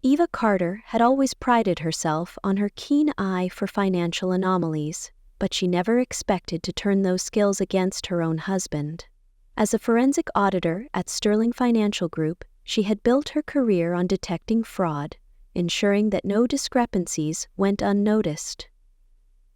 Eva Carter had always prided herself on her keen eye for financial anomalies, but she never expected to turn those skills against her own husband. As a forensic auditor at Sterling Financial Group, she had built her career on detecting fraud, ensuring that no discrepancies went unnoticed.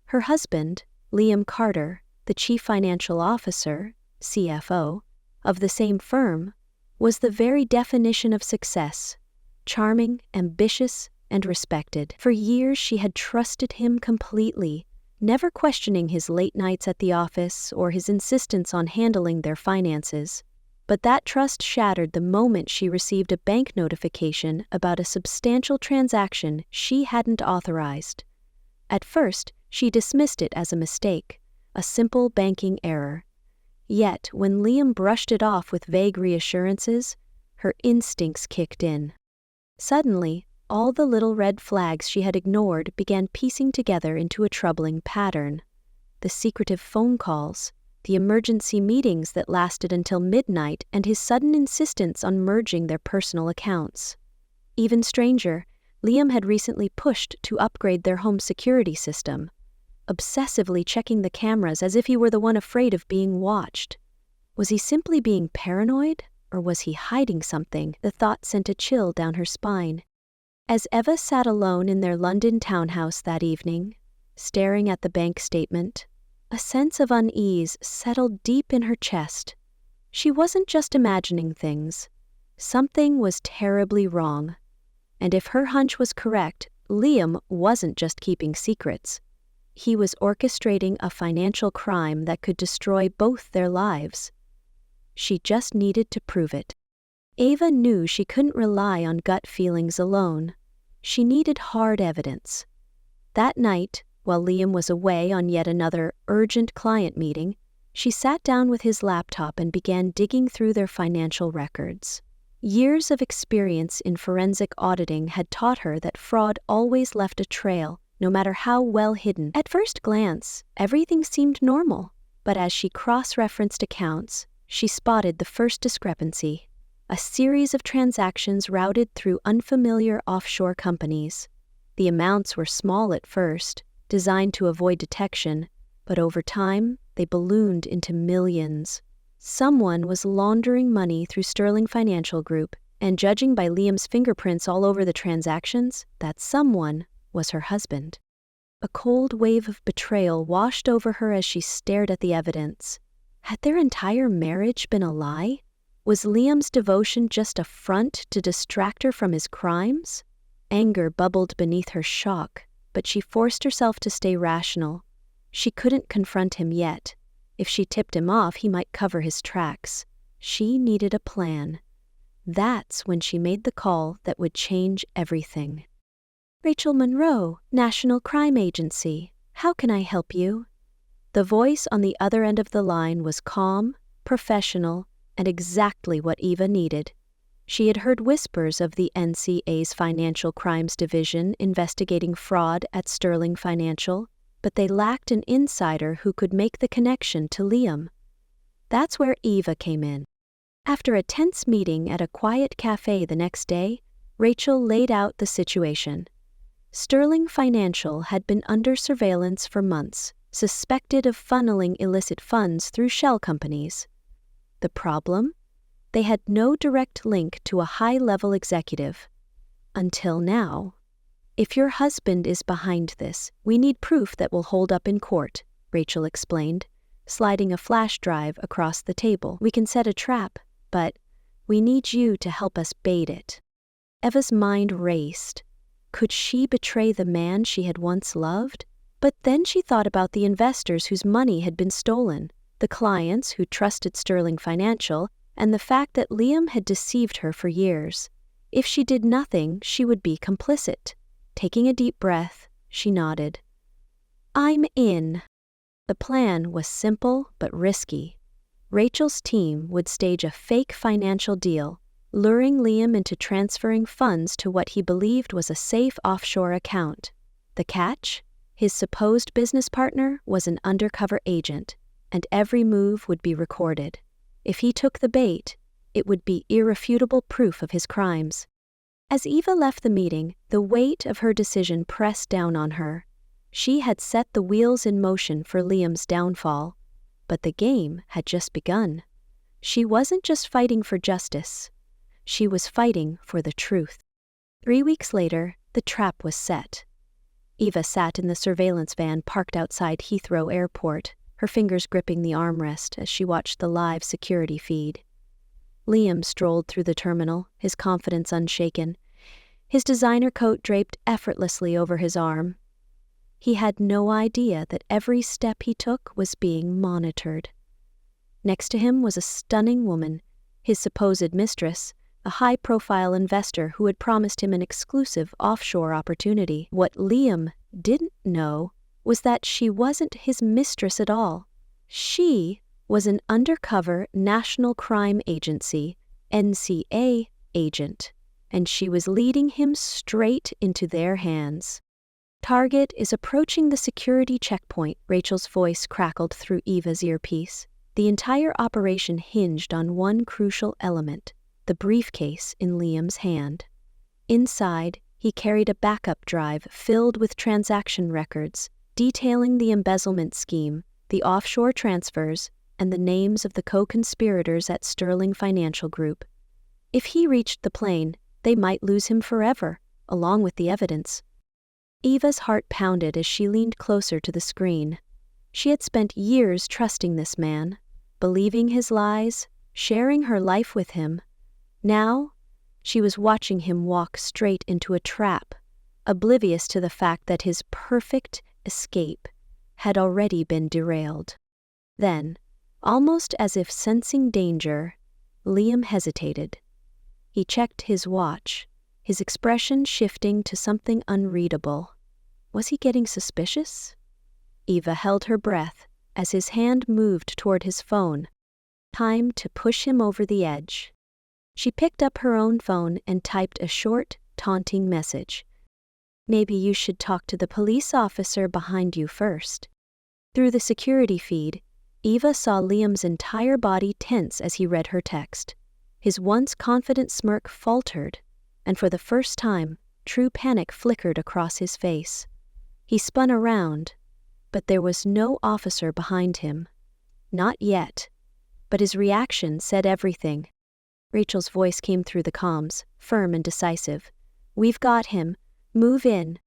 Her husband, Liam Carter, the chief financial officer, CFO, of the same firm, was the very definition of success. Charming, ambitious, and respected. For years she had trusted him completely, never questioning his late nights at the office or his insistence on handling their finances. But that trust shattered the moment she received a bank notification about a substantial transaction she hadn't authorized. At first, she dismissed it as a mistake, a simple banking error. Yet, when Liam brushed it off with vague reassurances, her instincts kicked in. Suddenly, all the little red flags she had ignored began piecing together into a troubling pattern. The secretive phone calls, the emergency meetings that lasted until midnight, and his sudden insistence on merging their personal accounts. Even stranger, Liam had recently pushed to upgrade their home security system, obsessively checking the cameras as if he were the one afraid of being watched. Was he simply being paranoid, or was he hiding something? The thought sent a chill down her spine. As Eva sat alone in their London townhouse that evening, staring at the bank statement, a sense of unease settled deep in her chest. She wasn't just imagining things. Something was terribly wrong. And if her hunch was correct, Liam wasn't just keeping secrets. He was orchestrating a financial crime that could destroy both their lives. She just needed to prove it. Eva knew she couldn't rely on gut feelings alone. She needed hard evidence. That night, while Liam was away on yet another urgent client meeting, she sat down with his laptop and began digging through their financial records. Years of experience in forensic auditing had taught her that fraud always left a trail, no matter how well hidden. At first glance, everything seemed normal, but as she cross-referenced accounts, she spotted the first discrepancy: a series of transactions routed through unfamiliar offshore companies. The amounts were small at first, designed to avoid detection, but over time, they ballooned into millions. Someone was laundering money through Sterling Financial Group, and judging by Liam's fingerprints all over the transactions, that someone was her husband. A cold wave of betrayal washed over her as she stared at the evidence. Had their entire marriage been a lie? Was Liam's devotion just a front to distract her from his crimes? Anger bubbled beneath her shock, but she forced herself to stay rational. She couldn't confront him yet. If she tipped him off, he might cover his tracks. She needed a plan. That's when she made the call that would change everything. "Rachel Monroe, National Crime Agency. How can I help you?" The voice on the other end of the line was calm, professional, and exactly what Eva needed. She had heard whispers of the NCA's Financial Crimes Division investigating fraud at Sterling Financial, but they lacked an insider who could make the connection to Liam. That's where Eva came in. After a tense meeting at a quiet cafe the next day, Rachel laid out the situation. Sterling Financial had been under surveillance for months, suspected of funneling illicit funds through shell companies. The problem? They had no direct link to a high-level executive. Until now. "If your husband is behind this, we need proof that will hold up in court," Rachel explained, sliding a flash drive across the table. "We can set a trap, but we need you to help us bait it." Eva's mind raced. Could she betray the man she had once loved? But then she thought about the investors whose money had been stolen, the clients who trusted Sterling Financial, and the fact that Liam had deceived her for years. If she did nothing, she would be complicit. Taking a deep breath, she nodded. "I'm in." The plan was simple but risky. Rachel's team would stage a fake financial deal, luring Liam into transferring funds to what he believed was a safe offshore account. The catch? His supposed business partner was an undercover agent, and every move would be recorded. If he took the bait, it would be irrefutable proof of his crimes. As Eva left the meeting, the weight of her decision pressed down on her. She had set the wheels in motion for Liam's downfall, but the game had just begun. She wasn't just fighting for justice. She was fighting for the truth. 3 weeks later, the trap was set. Eva sat in the surveillance van parked outside Heathrow Airport, her fingers gripping the armrest as she watched the live security feed. Liam strolled through the terminal, his confidence unshaken, his designer coat draped effortlessly over his arm. He had no idea that every step he took was being monitored. Next to him was a stunning woman, his supposed mistress, a high-profile investor who had promised him an exclusive offshore opportunity. What Liam didn't know was that she wasn't his mistress at all. She was an undercover National Crime Agency, NCA, agent, and she was leading him straight into their hands. "Target is approaching the security checkpoint," Rachel's voice crackled through Eva's earpiece. The entire operation hinged on one crucial element, the briefcase in Liam's hand. Inside, he carried a backup drive filled with transaction records, detailing the embezzlement scheme, the offshore transfers, and the names of the co-conspirators at Sterling Financial Group. If he reached the plane, they might lose him forever, along with the evidence. Eva's heart pounded as she leaned closer to the screen. She had spent years trusting this man, believing his lies, sharing her life with him. Now, she was watching him walk straight into a trap, oblivious to the fact that his perfect escape had already been derailed. Then, almost as if sensing danger, Liam hesitated. He checked his watch, his expression shifting to something unreadable. Was he getting suspicious? Eva held her breath as his hand moved toward his phone. Time to push him over the edge. She picked up her own phone and typed a short, taunting message. "Maybe you should talk to the police officer behind you first." Through the security feed, Eva saw Liam's entire body tense as he read her text. His once confident smirk faltered, and for the first time, true panic flickered across his face. He spun around, but there was no officer behind him. Not yet, but his reaction said everything. Rachel's voice came through the comms, firm and decisive. "We've got him. Move in."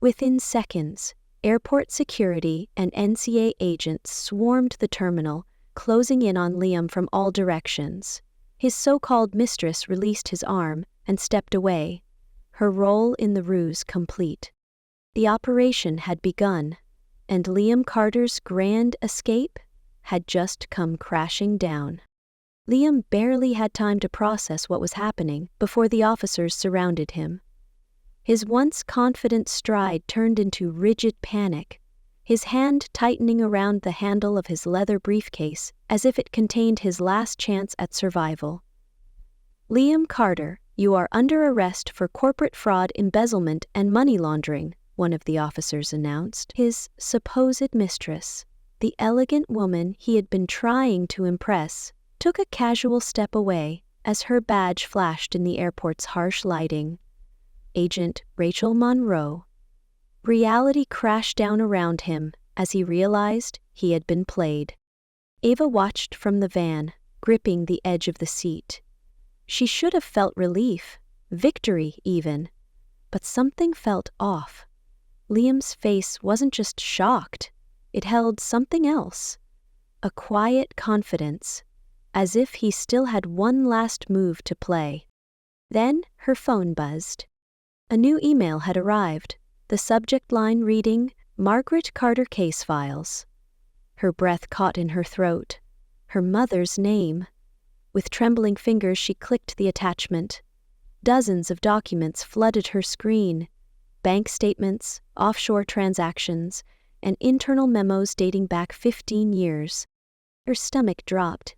Within seconds, airport security and NCA agents swarmed the terminal, closing in on Liam from all directions. His so-called mistress released his arm and stepped away, her role in the ruse complete. The operation had begun, and Liam Carter's grand escape had just come crashing down. Liam barely had time to process what was happening before the officers surrounded him. His once confident stride turned into rigid panic, his hand tightening around the handle of his leather briefcase as if it contained his last chance at survival. "Liam Carter, you are under arrest for corporate fraud, embezzlement, and money laundering," one of the officers announced. His supposed mistress, the elegant woman he had been trying to impress, took a casual step away as her badge flashed in the airport's harsh lighting. Agent Rachel Monroe. Reality crashed down around him as he realized he had been played. Eva watched from the van, gripping the edge of the seat. She should have felt relief, victory even, but something felt off. Liam's face wasn't just shocked, it held something else, a quiet confidence, as if he still had one last move to play. Then her phone buzzed. A new email had arrived, the subject line reading, "Margaret Carter Case Files." Her breath caught in her throat. Her mother's name. With trembling fingers she clicked the attachment. Dozens of documents flooded her screen. Bank statements, offshore transactions, and internal memos dating back 15 years. Her stomach dropped.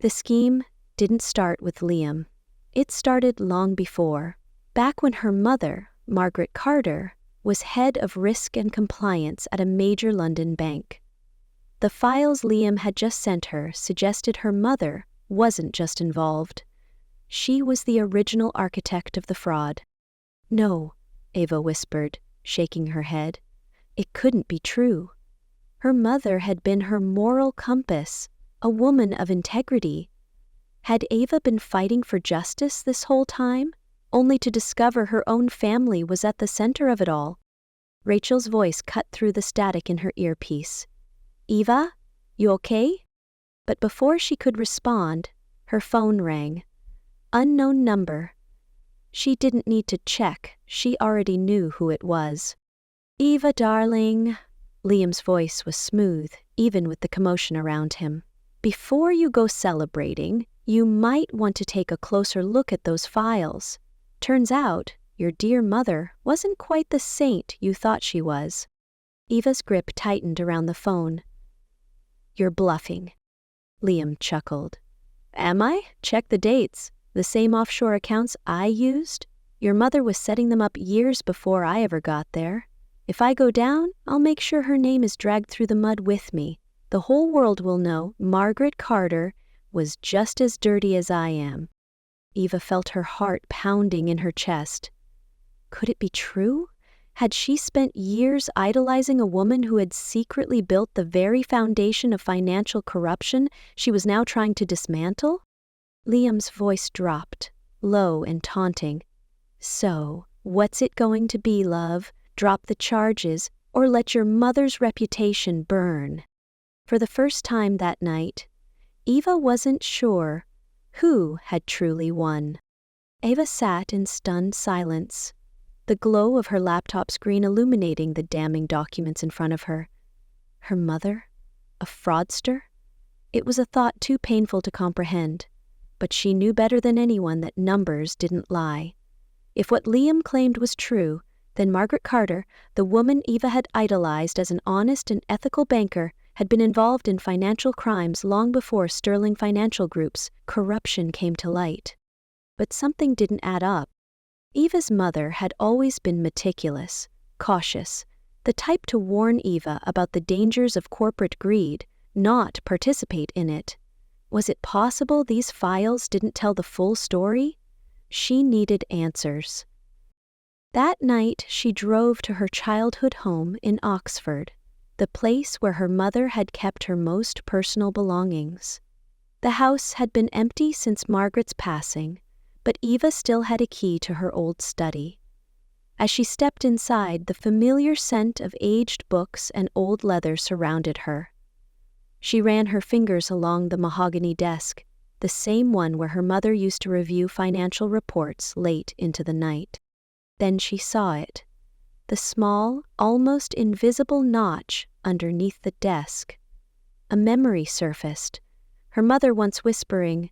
The scheme didn't start with Liam. It started long before. Back when her mother, Margaret Carter, was head of risk and compliance at a major London bank. The files Liam had just sent her suggested her mother wasn't just involved. She was the original architect of the fraud. No, Eva whispered, shaking her head. It couldn't be true. Her mother had been her moral compass, a woman of integrity. Had Eva been fighting for justice this whole time, only to discover her own family was at the center of it all? Rachel's voice cut through the static in her earpiece. Eva, you okay? But before she could respond, her phone rang. Unknown number. She didn't need to check, she already knew who it was. Eva, darling. Liam's voice was smooth, even with the commotion around him. Before you go celebrating, you might want to take a closer look at those files. Turns out, your dear mother wasn't quite the saint you thought she was. Eva's grip tightened around the phone. You're bluffing. Liam chuckled. Am I? Check the dates. The same offshore accounts I used? Your mother was setting them up years before I ever got there. If I go down, I'll make sure her name is dragged through the mud with me. The whole world will know Margaret Carter was just as dirty as I am. Eva felt her heart pounding in her chest. Could it be true? Had she spent years idolizing a woman who had secretly built the very foundation of financial corruption she was now trying to dismantle? Liam's voice dropped, low and taunting. So, what's it going to be, love? Drop the charges, or let your mother's reputation burn? For the first time that night, Eva wasn't sure who had truly won. Eva sat in stunned silence, the glow of her laptop screen illuminating the damning documents in front of her. Her mother? A fraudster? It was a thought too painful to comprehend, but she knew better than anyone that numbers didn't lie. If what Liam claimed was true, then Margaret Carter, the woman Eva had idolized as an honest and ethical banker, had been involved in financial crimes long before Sterling Financial Group's corruption came to light. But something didn't add up. Eva's mother had always been meticulous, cautious, the type to warn Eva about the dangers of corporate greed, not participate in it. Was it possible these files didn't tell the full story? She needed answers. That night she drove to her childhood home in Oxford, the place where her mother had kept her most personal belongings. The house had been empty since Margaret's passing, but Eva still had a key to her old study. As she stepped inside, the familiar scent of aged books and old leather surrounded her. She ran her fingers along the mahogany desk, the same one where her mother used to review financial reports late into the night. Then she saw it, the small, almost invisible notch underneath the desk. A memory surfaced, her mother once whispering,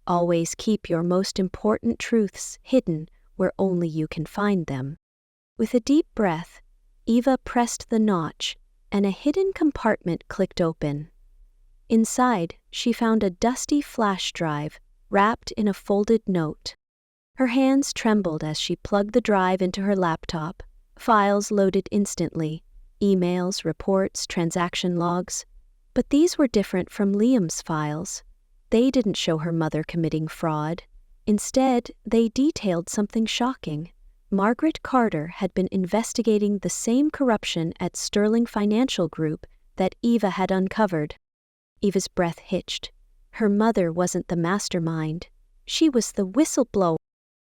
"Always keep your most important truths hidden where only you can find them." With a deep breath, Eva pressed the notch, and a hidden compartment clicked open. Inside, she found a dusty flash drive wrapped in a folded note. Her hands trembled as she plugged the drive into her laptop. Files loaded instantly, emails, reports, transaction logs. But these were different from Liam's files. They didn't show her mother committing fraud. Instead, they detailed something shocking. Margaret Carter had been investigating the same corruption at Sterling Financial Group that Eva had uncovered. Eva's breath hitched. Her mother wasn't the mastermind. She was the whistleblower.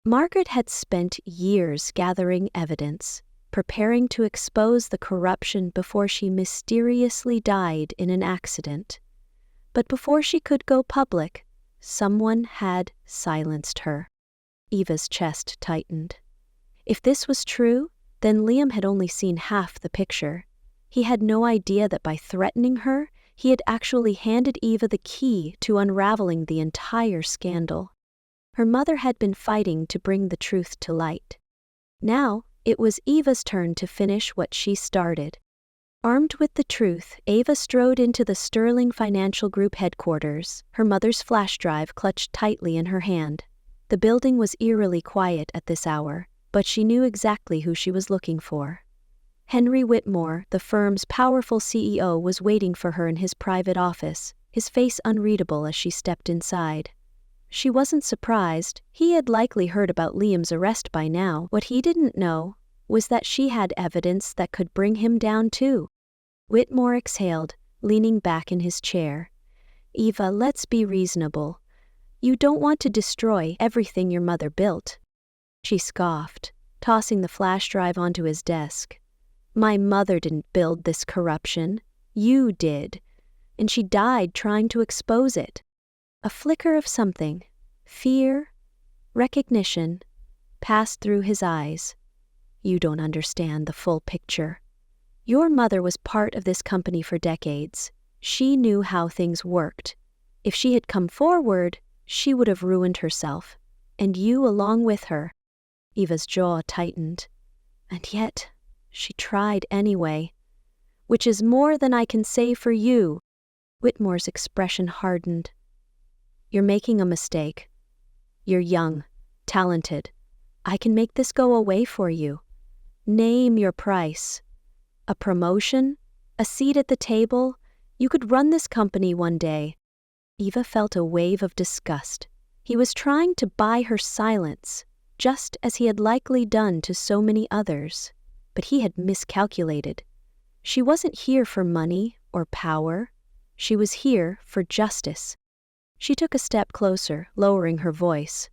Margaret had spent years gathering evidence, preparing to expose the corruption before she mysteriously died in an accident. But before she could go public, someone had silenced her. Eva's chest tightened. If this was true, then Liam had only seen half the picture. He had no idea that by threatening her, he had actually handed Eva the key to unraveling the entire scandal. Her mother had been fighting to bring the truth to light. Now, it was Eva's turn to finish what she started. Armed with the truth, Eva strode into the Sterling Financial Group headquarters, her mother's flash drive clutched tightly in her hand. The building was eerily quiet at this hour, but she knew exactly who she was looking for. Henry Whitmore, the firm's powerful CEO, was waiting for her in his private office, his face unreadable as she stepped inside. She wasn't surprised. He had likely heard about Liam's arrest by now. What he didn't know was that she had evidence that could bring him down too. Whitmore exhaled, leaning back in his chair. Eva, let's be reasonable. You don't want to destroy everything your mother built. She scoffed, tossing the flash drive onto his desk. My mother didn't build this corruption. You did. And she died trying to expose it. A flicker of something, fear, recognition, passed through his eyes. You don't understand the full picture. Your mother was part of this company for decades. She knew how things worked. If she had come forward, she would have ruined herself, and you along with her. Eva's jaw tightened. And yet, she tried anyway. Which is more than I can say for you. Whitmore's expression hardened. You're making a mistake. You're young, talented. I can make this go away for you. Name your price. A promotion? A seat at the table? You could run this company one day. Eva felt a wave of disgust. He was trying to buy her silence, just as he had likely done to so many others. But he had miscalculated. She wasn't here for money or power. She was here for justice. She took a step closer, lowering her voice.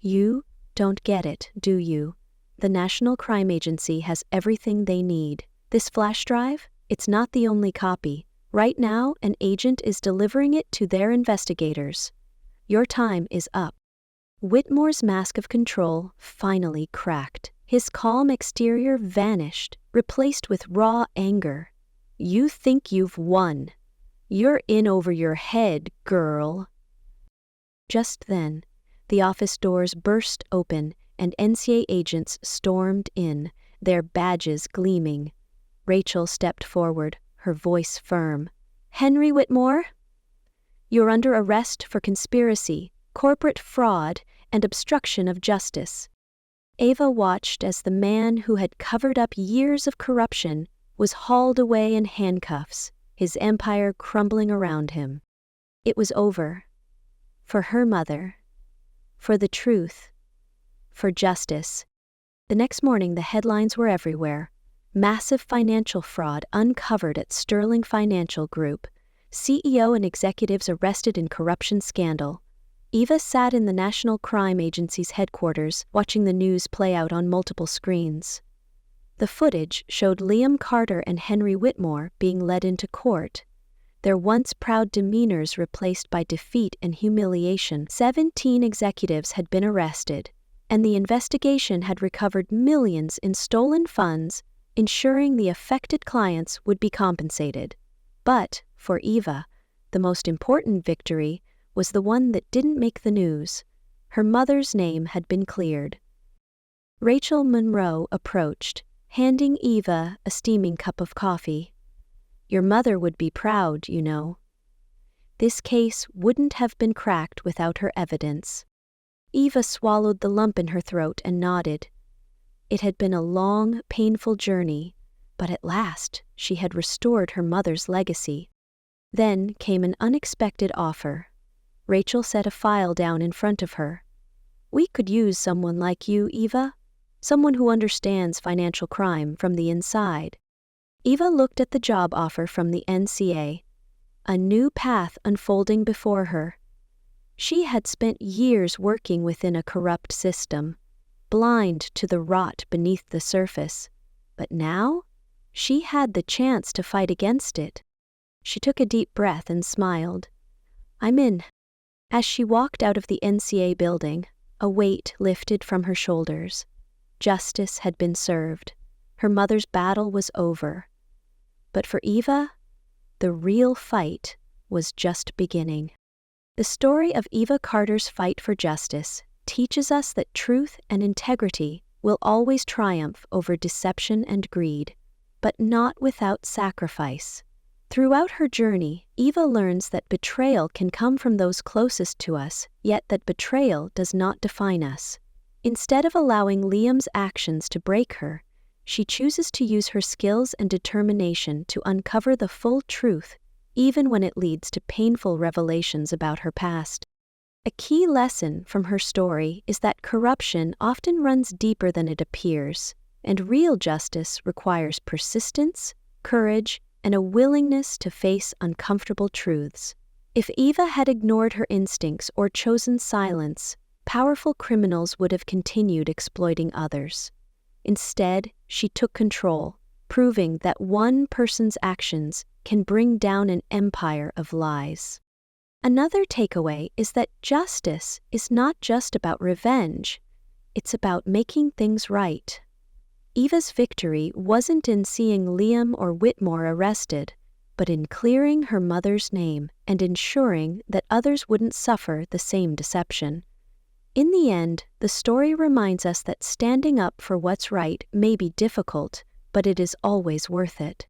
You don't get it, do you? The National Crime Agency has everything they need. This flash drive, it's not the only copy. Right now, an agent is delivering it to their investigators. Your time is up. Whitmore's mask of control finally cracked. His calm exterior vanished, replaced with raw anger. You think you've won. You're in over your head, girl. Just then, the office doors burst open and NCA agents stormed in, their badges gleaming. Rachel stepped forward, her voice firm. Henry Whitmore? You're under arrest for conspiracy, corporate fraud, and obstruction of justice. Eva watched as the man who had covered up years of corruption was hauled away in handcuffs, his empire crumbling around him. It was over. For her mother. For the truth. For justice. The next morning the headlines were everywhere. Massive financial fraud uncovered at Sterling Financial Group. CEO and executives arrested in corruption scandal. Eva sat in the National Crime Agency's headquarters, watching the news play out on multiple screens. The footage showed Liam Carter and Henry Whitmore being led into court, their once proud demeanors replaced by defeat and humiliation. 17 executives had been arrested, and the investigation had recovered millions in stolen funds, ensuring the affected clients would be compensated. But, for Eva, the most important victory was the one that didn't make the news. Her mother's name had been cleared. Rachel Monroe approached, handing Eva a steaming cup of coffee. Your mother would be proud, you know. This case wouldn't have been cracked without her evidence. Eva swallowed the lump in her throat and nodded. It had been a long, painful journey, but at last she had restored her mother's legacy. Then came an unexpected offer. Rachel set a file down in front of her. We could use someone like you, Eva. Someone who understands financial crime from the inside. Eva looked at the job offer from the NCA. A new path unfolding before her. She had spent years working within a corrupt system, blind to the rot beneath the surface. But now, she had the chance to fight against it. She took a deep breath and smiled. I'm in. As she walked out of the NCA building, a weight lifted from her shoulders. Justice had been served. Her mother's battle was over. But for Eva, the real fight was just beginning. The story of Eva Carter's fight for justice teaches us that truth and integrity will always triumph over deception and greed, but not without sacrifice. Throughout her journey, Eva learns that betrayal can come from those closest to us, yet that betrayal does not define us. Instead of allowing Liam's actions to break her, she chooses to use her skills and determination to uncover the full truth, even when it leads to painful revelations about her past. A key lesson from her story is that corruption often runs deeper than it appears, and real justice requires persistence, courage, and a willingness to face uncomfortable truths. If Eva had ignored her instincts or chosen silence, powerful criminals would have continued exploiting others. Instead, she took control, proving that one person's actions can bring down an empire of lies. Another takeaway is that justice is not just about revenge, it's about making things right. Eva's victory wasn't in seeing Liam or Whitmore arrested, but in clearing her mother's name and ensuring that others wouldn't suffer the same deception. In the end, the story reminds us that standing up for what's right may be difficult, but it is always worth it.